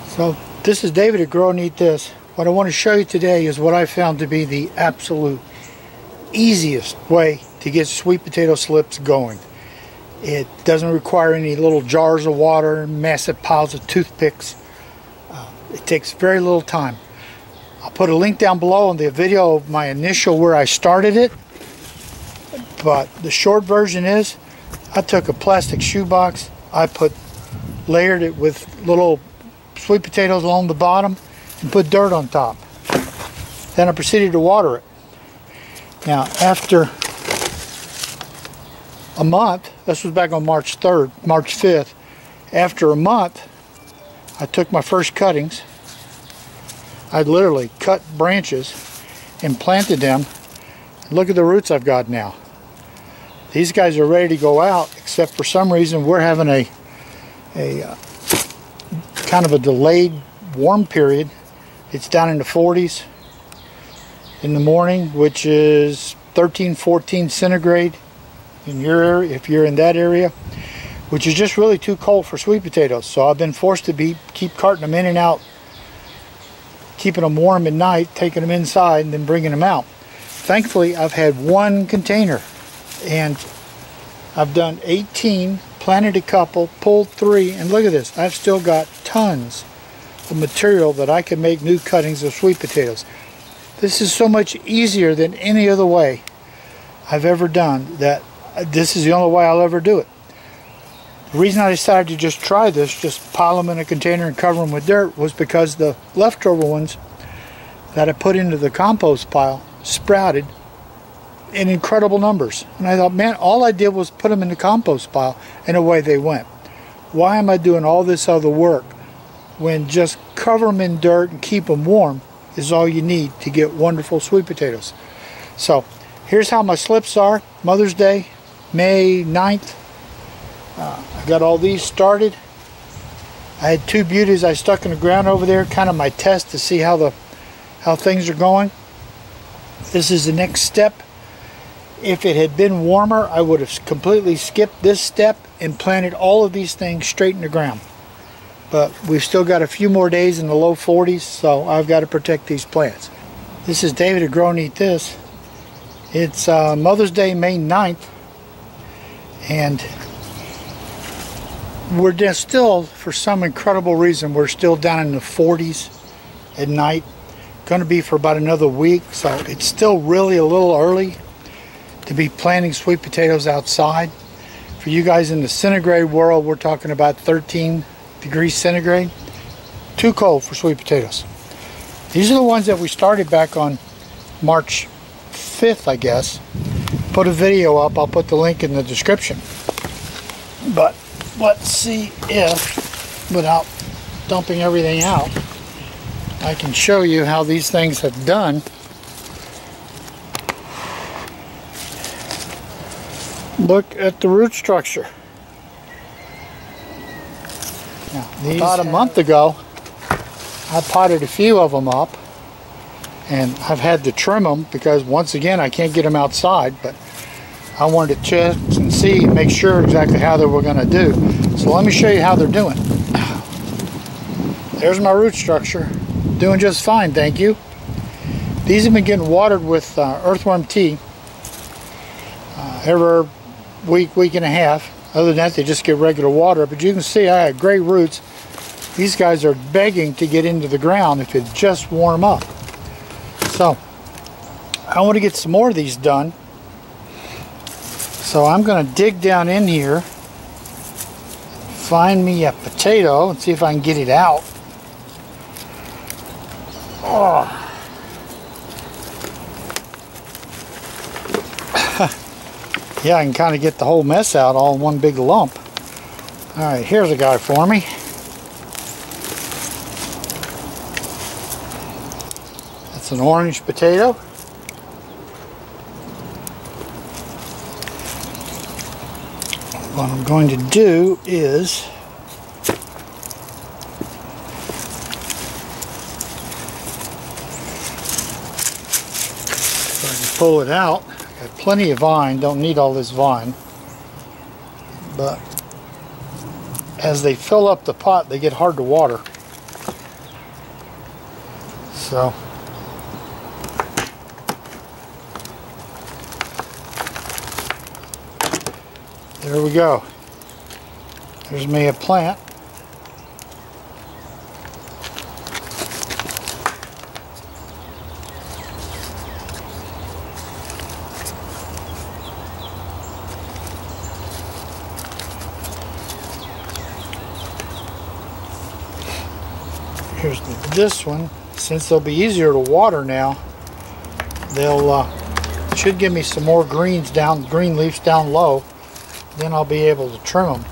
So this is David at Grow and Eat This. What I want to show you today is what I found to be the absolute easiest way to get sweet potato slips going. It doesn't require any little jars of water, massive piles of toothpicks. It takes very little time. I'll put a link down below on the video of my initial where I started it. But the short version is, I took a plastic shoebox, layered it with little sweet potatoes along the bottom and put dirt on top. Then I proceeded to water it. Now after a month, this was back on March 5th, after a month I took my first cuttings. I literally cut branches and planted them. Look at the roots I've got now. These guys are ready to go out, except for some reason we're having a kind of a delayed warm period. It's down in the 40s in the morning, which is 13, 14 centigrade in your area, if you're in that area, which is just really too cold for sweet potatoes. So I've been forced to keep carting them in and out, keeping them warm at night, taking them inside, and then bringing them out. Thankfully, I've had one container, and I've done 18, planted a couple, pulled 3, and look at this. I've still got tons of material that I can make new cuttings of sweet potatoes. This is so much easier than any other way I've ever done, that this is the only way I'll ever do it. The reason I decided to just try this, just pile them in a container and cover them with dirt, was because the leftover ones that I put into the compost pile sprouted in incredible numbers. And I thought, man, all I did was put them in the compost pile and away they went. Why am I doing all this other work when just cover them in dirt and keep them warm is all you need to get wonderful sweet potatoes? So here's how my slips are. Mother's Day, May 9th. I got all these started. I had 2 beauties I stuck in the ground over there, kind of my test to see how things are going. This is the next step. If it had been warmer, I would have completely skipped this step and planted all of these things straight in the ground. But we've still got a few more days in the low 40s, so I've got to protect these plants. This is David at Grow and Eat This. It's Mother's Day, May 9th, and we're just still, for some incredible reason, we're still down in the 40s at night. Going to be for about another week, so it's still really a little early to be planting sweet potatoes outside. For you guys in the centigrade world, we're talking about 13 degrees centigrade. Too cold for sweet potatoes. These are the ones that we started back on March 5th, I guess. Put a video up. I'll put the link in the description. But let's see if, without dumping everything out, I can show you how these things have done. Look at the root structure. Now, about a month ago, I potted a few of them up, and I've had to trim them because, once again, I can't get them outside, but I wanted to check and see, make sure exactly how they were going to do. So let me show you how they're doing. There's my root structure. Doing just fine, thank you. These have been getting watered with earthworm tea every week and a half. Other than that, they just get regular water. But you can see I have great roots. These guys are begging to get into the ground if it just warm up. So I want to get some more of these done. So I'm going to dig down in here, find me a potato, and see if I can get it out. Oh. Yeah, I can kind of get the whole mess out all in one big lump. Alright, here's a guy for me. That's an orange potato. What I'm going to do is pull it out. Got plenty of vine, don't need all this vine, but as they fill up the pot they get hard to water. So there we go. There's me a plant. Here's this one. Since they'll be easier to water now, they'll should give me some more green leaves down low. Then I'll be able to trim them.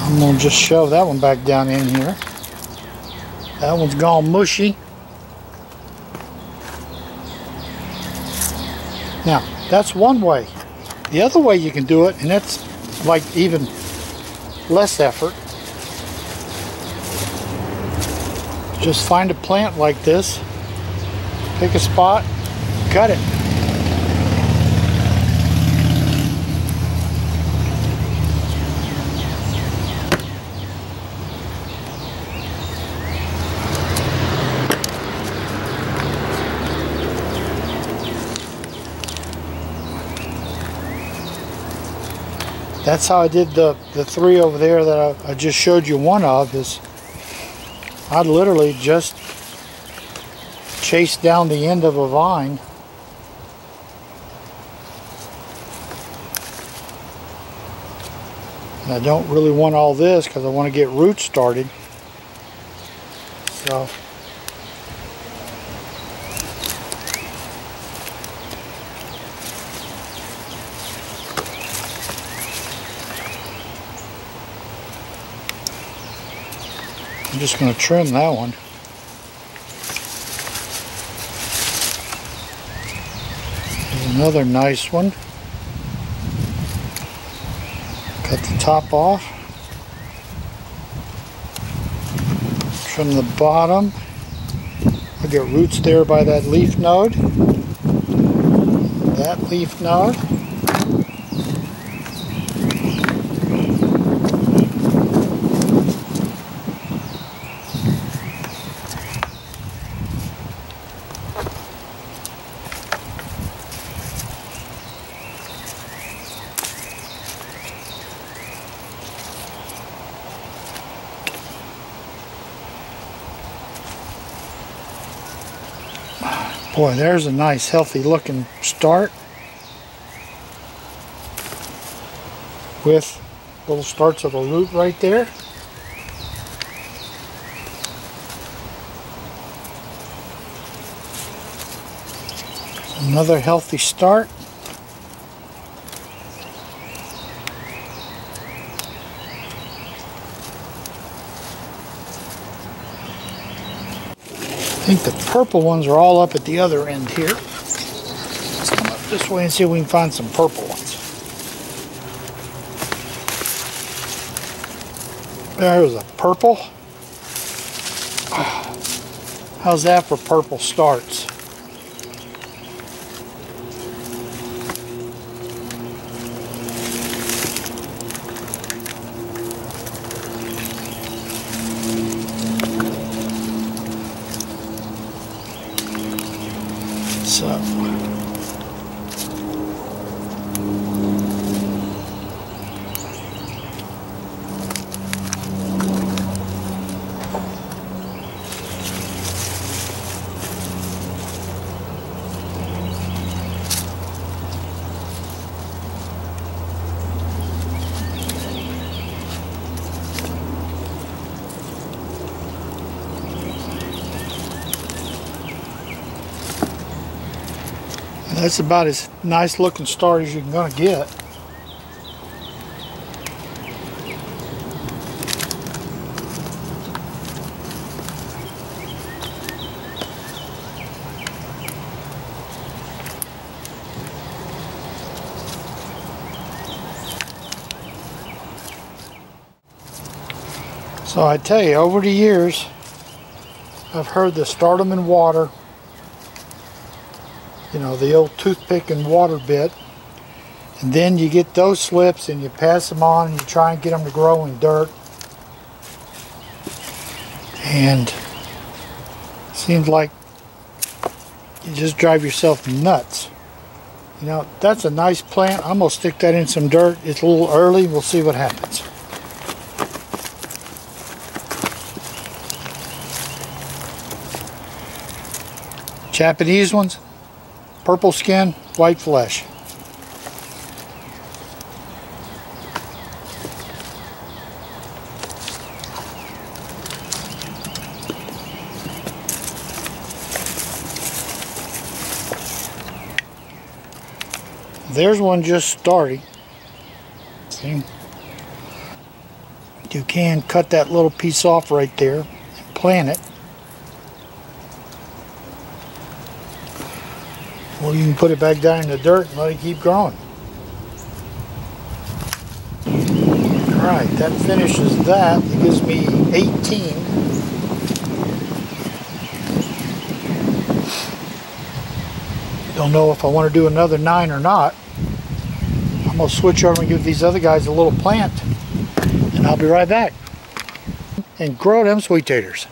I'm going to just shove that one back down in here. That one's gone mushy. Now, that's one way. The other way you can do it, and that's like even less effort. Just find a plant like this, pick a spot, cut it. That's how I did the three over there that I just showed you one of. Is I literally just chased down the end of a vine. And I don't really want all this because I want to get roots started. So I'm just going to trim that one. Here's another nice one. Cut the top off. Trim the bottom. I'll get roots there by that leaf node. That leaf node. Boy, there's a nice healthy looking start with little starts of a root right there. Another healthy start. I think the purple ones are all up at the other end here. Let's come up this way and see if we can find some purple ones. There's a purple. How's that for purple starts? So that's about as nice looking start as you're going to get. So I tell you, over the years, I've heard to start them in water. You know, the old toothpick and water bit. And then you get those slips and you pass them on and you try and get them to grow in dirt. And it seems like you just drive yourself nuts. You know, that's a nice plant. I'm going to stick that in some dirt. It's a little early. We'll see what happens. Japanese ones, purple skin, white flesh. There's one just starting. See? You can cut that little piece off right there and plant it. Or you can put it back down in the dirt and let it keep growing. Alright, that finishes that. It gives me 18. Don't know if I want to do another 9 or not. I'm going to switch over and give these other guys a little plant. And I'll be right back. And grow them sweet taters.